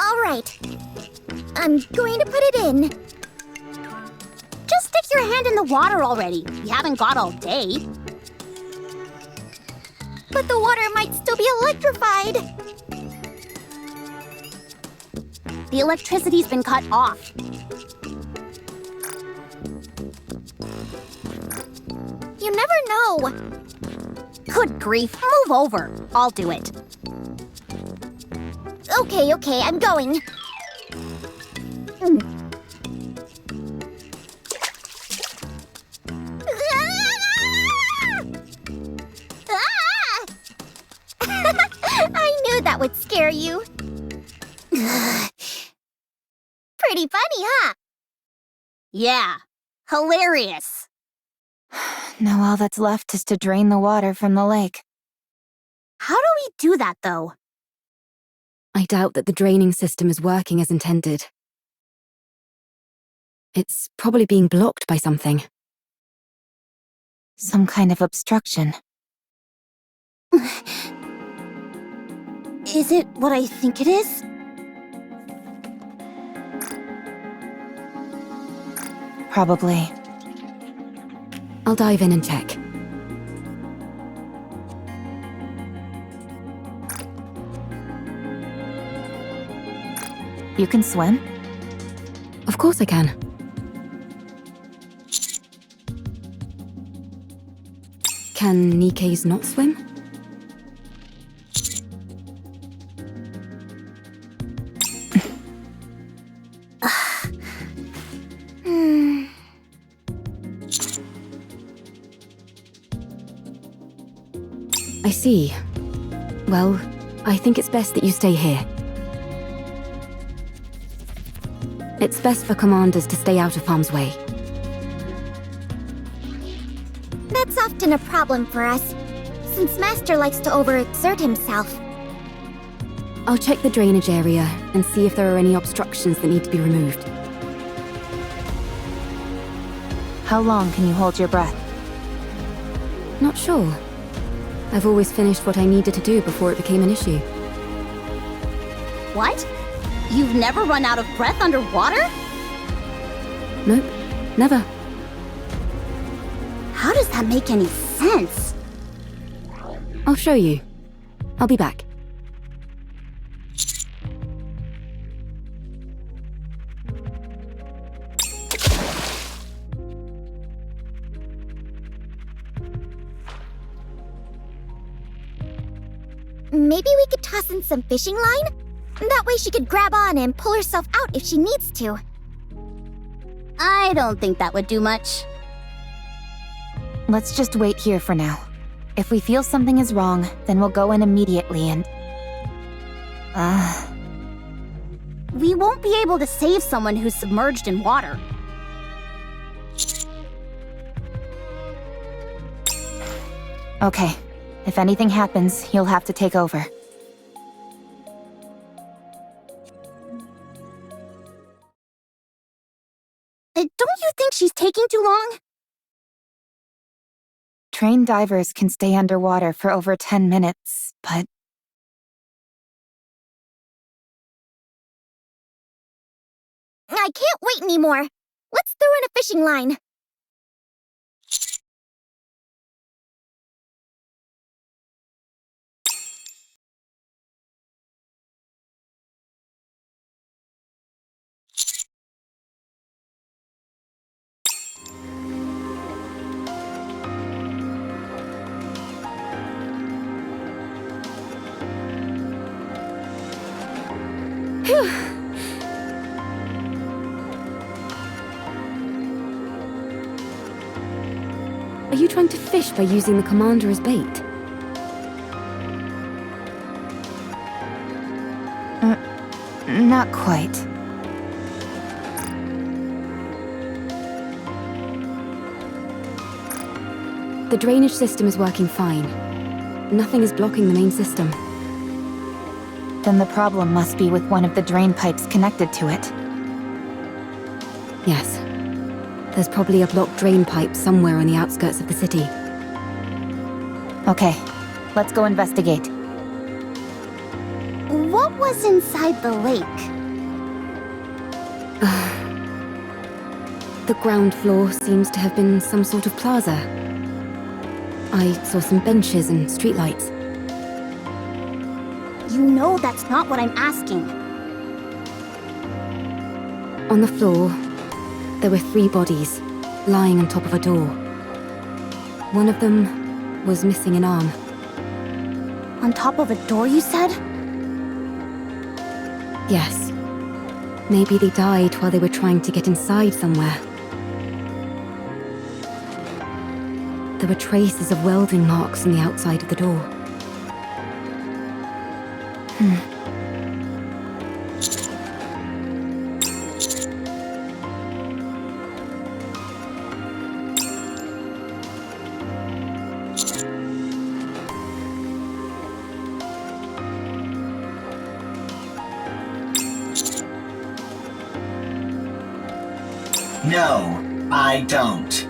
All right. I'm going to put it in. Just stick your hand in the water already. You haven't got all day. But the water might still be electrified. The electricity's been cut off. You never know. Good grief, move over. I'll do it. Okay, I'm going. I knew that would scare you. Pretty funny, huh? Yeah, hilarious. Now all that's left is to drain the water from the lake. How do we do that, though? I doubt that the draining system is working as intended. It's probably being blocked by something. Some kind of obstruction. Is it what I think it is? Probably. I'll dive in and check. You can swim? Of course I can. Can Nikke's not swim? I see. Well, I think it's best that you stay here. It's best for commanders to stay out of harm's way. That's often a problem for us, since Master likes to overexert himself. I'll check the drainage area and see if there are any obstructions that need to be removed. How long can you hold your breath? Not sure. I've always finished what I needed to do before it became an issue. What? You've never run out of breath underwater? Nope, never. How does that make any sense? I'll show you. I'll be back. Maybe we could toss in some fishing line? That way she could grab on and pull herself out if she needs to. I don't think that would do much. Let's just wait here for now. If we feel something is wrong, then we'll go in immediately and... We won't be able to save someone who's submerged in water. Okay. If anything happens, you'll have to take over. Don't you think she's taking too long? Trained divers can stay underwater for over 10 minutes, but... I can't wait anymore. Let's throw in a fishing line. Are you trying to fish by using the commander as bait? Not quite. The drainage system is working fine. Nothing is blocking the main system. Then the problem must be with one of the drain pipes connected to it. Yes. There's probably a blocked drain pipe somewhere on the outskirts of the city. Okay, let's go investigate. What was inside the lake? the ground floor seems to have been some sort of plaza. I saw some benches and streetlights. You know that's not what I'm asking. On the floor, there were 3 bodies, lying on top of a door. One of them was missing an arm. On top of a door, you said? Yes. Maybe they died while they were trying to get inside somewhere. There were traces of welding marks on the outside of the door. No, I don't.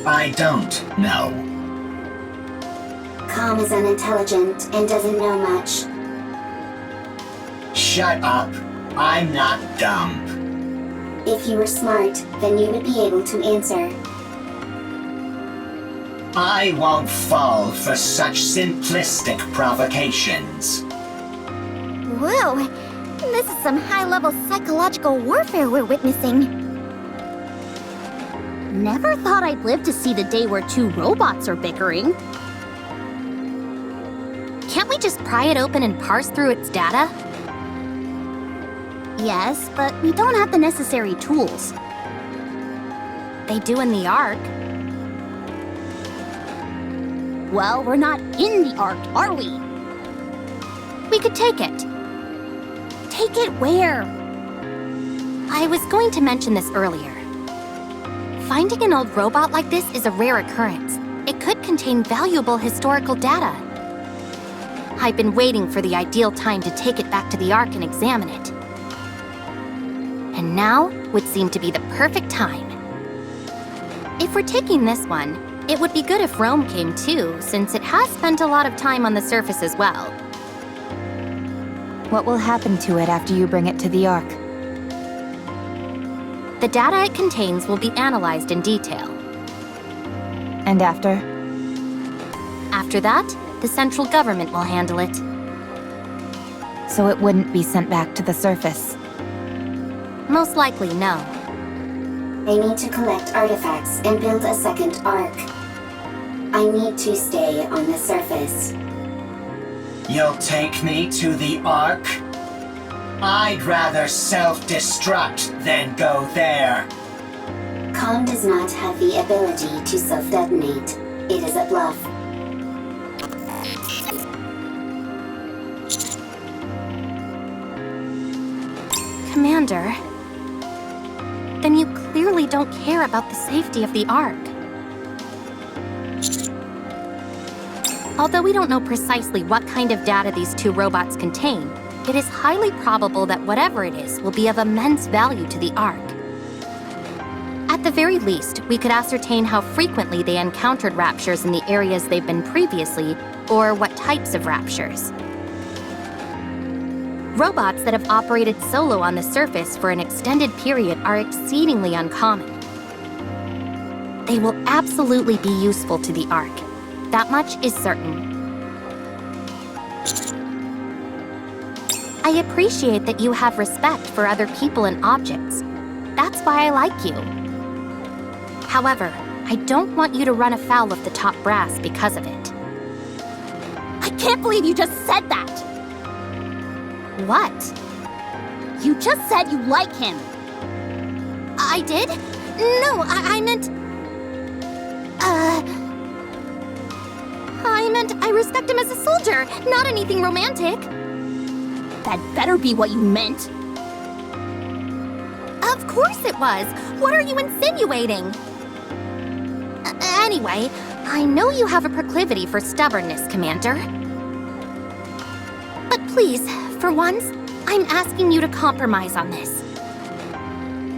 I don't know. Com is unintelligent and doesn't know much. Shut up. I'm not dumb. If you were smart, then you would be able to answer. I won't fall for such simplistic provocations. Whoa, this is some high-level psychological warfare we're witnessing. Never thought I'd live to see the day where 2 robots are bickering. Can't we just pry it open and parse through its data? Yes, but we don't have the necessary tools. They do in the Ark. Well, we're not in the Ark, are we? We could take it. Take it where? I was going to mention this earlier. Finding an old robot like this is a rare occurrence. It could contain valuable historical data. I've been waiting for the ideal time to take it back to the Ark and examine it. And now would seem to be the perfect time. If we're taking this one, it would be good if Rome came too, since it has spent a lot of time on the surface as well. What will happen to it after you bring it to the Ark? The data it contains will be analyzed in detail. And after? After that, the central government will handle it. So it wouldn't be sent back to the surface. Most likely, no. I need to collect artifacts and build a second Ark. I need to stay on the surface. You'll take me to the Ark? I'd rather self-destruct than go there. Com does not have the ability to self-detonate. It is a bluff. Commander, then you clearly don't care about the safety of the Ark. Although we don't know precisely what kind of data these 2 robots contain, it is highly probable that whatever it is will be of immense value to the Ark. At the very least, we could ascertain how frequently they encountered raptures in the areas they've been previously, or what types of raptures. Robots that have operated solo on the surface for an extended period are exceedingly uncommon. They will absolutely be useful to the Ark. That much is certain. I appreciate that you have respect for other people and objects. That's why I like you. However, I don't want you to run afoul of the top brass because of it. I can't believe you just said that! What? You just said you like him. I did? No, I meant... I meant I respect him as a soldier, not anything romantic. That better be what you meant. Of course it was. What are you insinuating? Anyway, I know you have a proclivity for stubbornness, Commander. But please, for once, I'm asking you to compromise on this.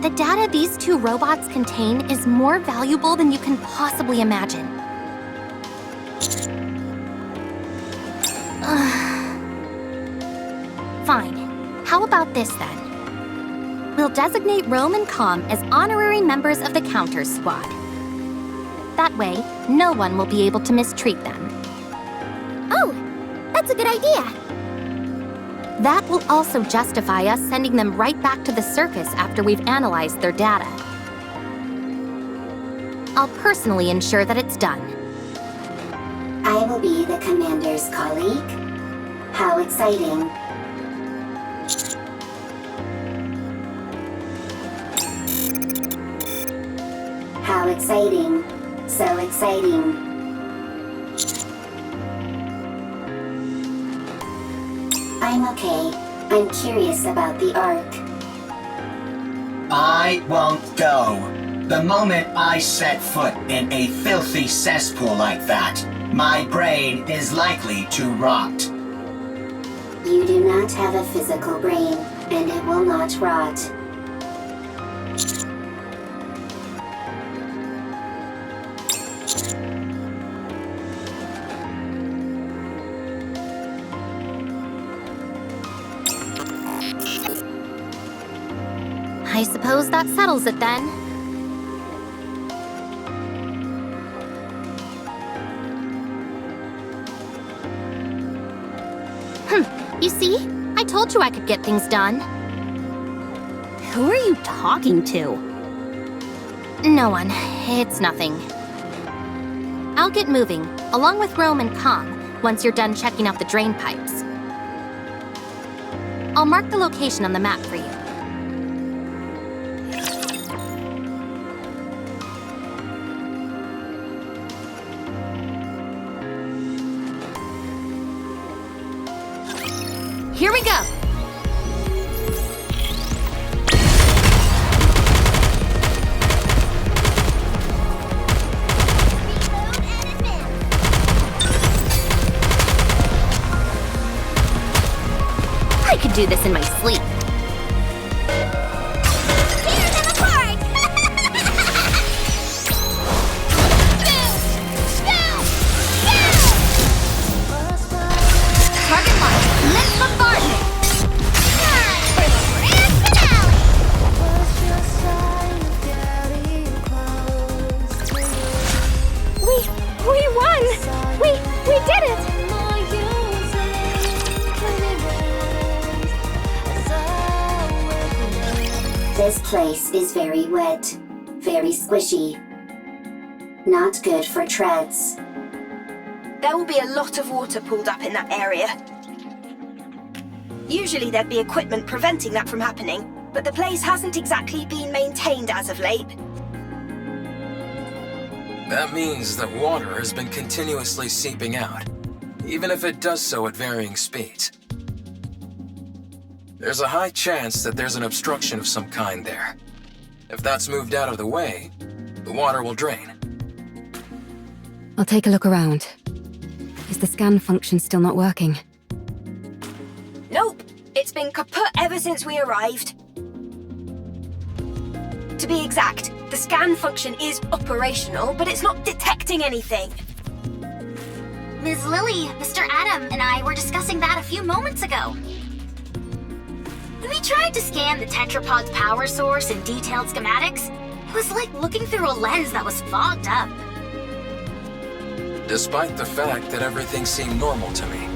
The data these 2 robots contain is more valuable than you can possibly imagine. Fine. How about this then? We'll designate Rome and Com as honorary members of the Counters Squad. That way, no one will be able to mistreat them. Oh, that's a good idea. That will also justify us sending them right back to the surface after we've analyzed their data. I'll personally ensure that it's done. I will be the commander's colleague. How exciting. How exciting. So exciting. I'm okay. I'm curious about the Ark. I won't go. The moment I set foot in a filthy cesspool like that, my brain is likely to rot. You do not have a physical brain, and it will not rot. I suppose that settles it then. You see? I told you I could get things done. Who are you talking to? No one. It's nothing. I'll get moving, along with Rome and Com, once you're done checking out the drain pipes. I'll mark the location on the map for you. Here we go! I could do this in my sleep. Tear them apart! Target locked. Let's bombard it! We won! We did it! This place is very wet, very squishy. Not good for treads. There will be a lot of water pooled up in that area. Usually there'd be equipment preventing that from happening, but the place hasn't exactly been maintained as of late. That means that water has been continuously seeping out, even if it does so at varying speeds. There's a high chance that there's an obstruction of some kind there. If that's moved out of the way, the water will drain. I'll take a look around. Is the scan function still not working? Nope, it's been kaput ever since we arrived. To be exact, the scan function is operational, but it's not detecting anything. Ms. Lily, Mr. Adam, and I were discussing that a few moments ago. When we tried to scan the tetrapod's power source and detailed schematics, it was like looking through a lens that was fogged up. Despite the fact that everything seemed normal to me.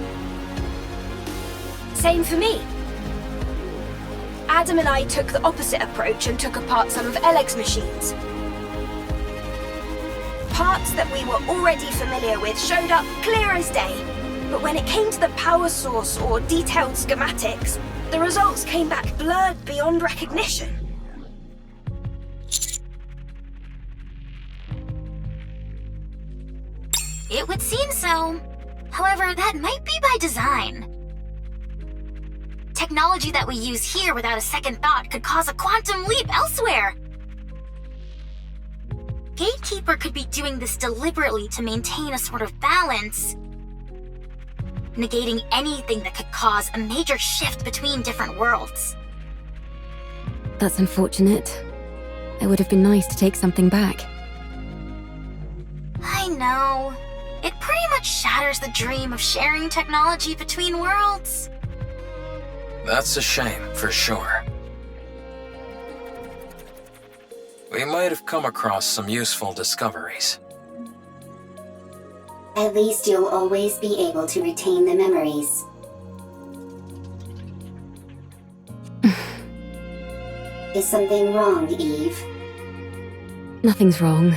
Same for me. Adam and I took the opposite approach and took apart some of Eleg's machines. Parts that we were already familiar with showed up clear as day, but when it came to the power source or detailed schematics, the results came back blurred beyond recognition. It would seem so. However, that might be by design. Technology that we use here without a second thought could cause a quantum leap elsewhere. Gatekeeper could be doing this deliberately to maintain a sort of balance, negating anything that could cause a major shift between different worlds. That's unfortunate. It would have been nice to take something back. I know. It pretty much shatters the dream of sharing technology between worlds. That's a shame, for sure. We might have come across some useful discoveries. At least you'll always be able to retain the memories. Is something wrong, Eve? Nothing's wrong.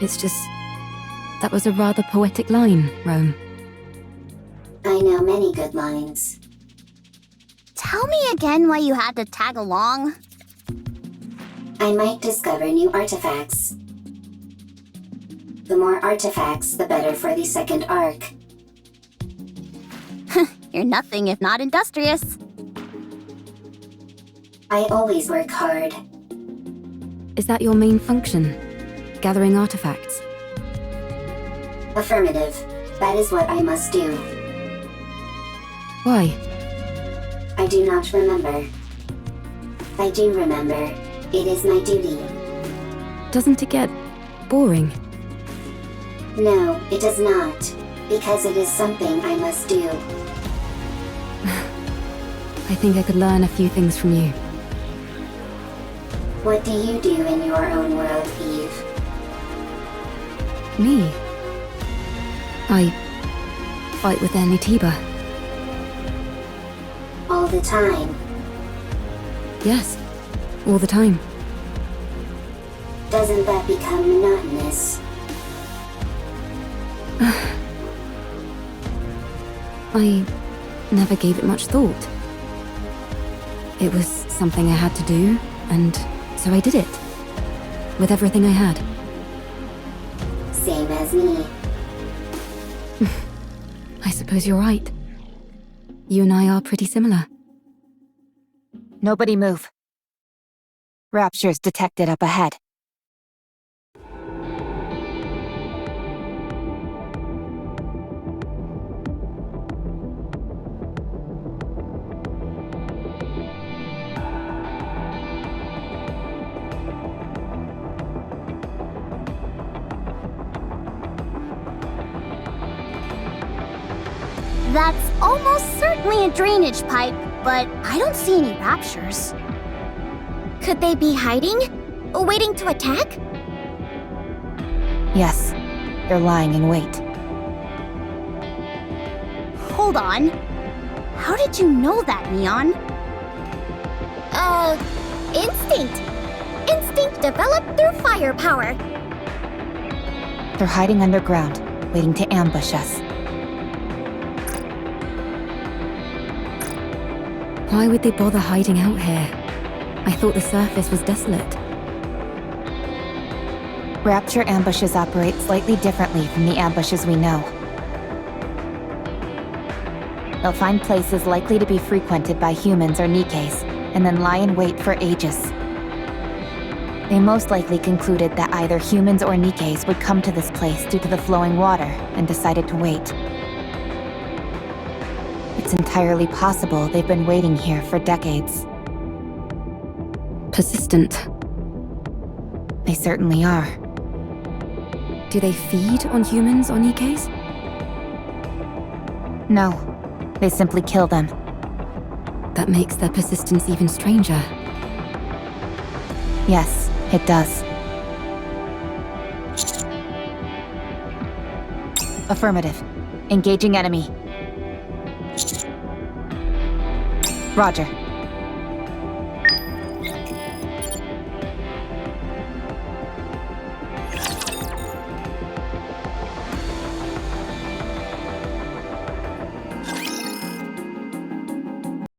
It's just... that was a rather poetic line, Rome. I know many good lines. Tell me again why you had to tag along. I might discover new artifacts. The more artifacts, the better for the second arc. You're nothing if not industrious. I always work hard. Is that your main function? Gathering artifacts? Affirmative. That is what I must do. Why? I do not remember. I do remember. It is my duty. Doesn't it get boring? No, it does not. Because it is something I must do. I think I could learn a few things from you. What do you do in your own world, Eve? Me? I fight with Anitiba. All the time. Yes, all the time. Doesn't that become monotonous? I never gave it much thought. It was something I had to do, and so I did it. With everything I had. Same as me. I suppose you're right. You and I are pretty similar. Nobody move. Raptures detected up ahead. That's almost certainly a drainage pipe, but I don't see any raptures. Could they be hiding? Waiting to attack? Yes, they're lying in wait. Hold on. How did you know that, Neon? Instinct. Instinct developed through firepower. They're hiding underground, waiting to ambush us. Why would they bother hiding out here? I thought the surface was desolate. Rapture ambushes operate slightly differently from the ambushes we know. They'll find places likely to be frequented by humans or Nikkes, and then lie in wait for ages. They most likely concluded that either humans or Nikkes would come to this place due to the flowing water, and decided to wait. It's entirely possible they've been waiting here for decades. Persistent. They certainly are. Do they feed on humans or Nikkes? No, they simply kill them. That makes their persistence even stranger. Yes, it does. Affirmative. Engaging enemy. Roger.